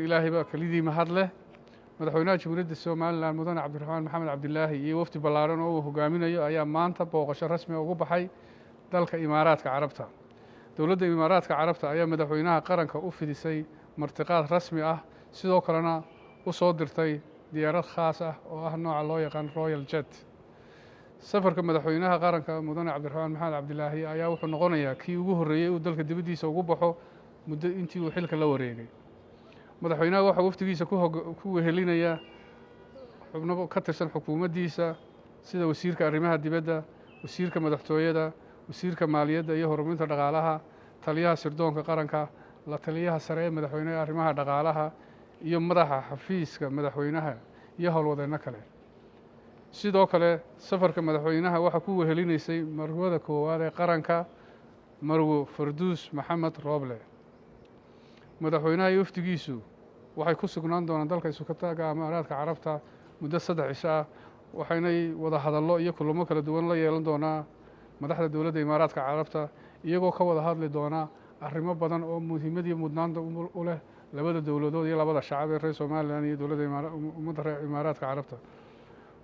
ilaahay baa kelidii mahad leh madaxweynaha jamhuuriyadda Soomaaliland mudane Cabdiraxmaan Maxamed Cabdilaahi iyo wafdi ballaaran oo uu hogaaminayo ayaa maanta booqasho rasmi ah ugu baxay dalka Imaaraadka Carabta. Dowladda Imaaraadka Carabta ayaa madaxweynaha qaranka u fidisay martiqaad rasmi ah sidoo kalena u soo dirtay diyaarad khaas ah oo ah nooca loo yaqaan Royal Jet. safarka madaxweynaha qaranka mudane Cabdiraxmaan Maxamed Cabdilaahi ayaa wuxuu noqonayaa kii ugu horreeyay uu dalka dibaddiisa ugu baxo muddo intii uu xilka la wareegay. madaxweynaha waxa wafdigiisa ku wehelinaya xubno ka tirsan xukuumaddiisa sida wasiirka arrimaha dibadda, wasiirka madaxtooyada, wasiirka maaliyadda iyo horumarinta dhaqaalaha, taliyaha sirdoonka qaranka, la taliyaha sare ee madaxweynaha arrimaha dhaqaalaha iyo madaxa xafiiska madaxweynaha iyo howlwadeenno kale. sidoo kale safarka madaxweynaha waxa ku wehelinaysay marwada koowaad ee qaranka marwo Farduus Maxamed Rooble. madaxweynaha iyo wafdigiisu waxay ku sugnaan doonaan dalka isukataga Imaaraadka Carabta muddo 3 cisho ah waxaanay wada hadallo iyo kulamo kala duwan la yeelan doonaa madaxda dowladda Imaaraadka Carabta iyagoo ka wada hadli doona arrimo badan oo muhiimad iyo mudnaanta u leh labada dowladood iyo labada shacab ee reer Soomaaliland iyo dowladda Imaaraadka Carabta.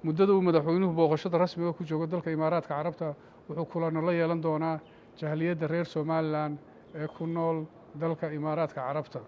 muddada uu madaxweynuhu booqashada rasmiga ku joogo dalka Imaaraadka Carabta wuxuu kulano la yeelan doonaa jahliyadda reer Soomaaliland ee ku nool dalka Imaaraadka Carabta.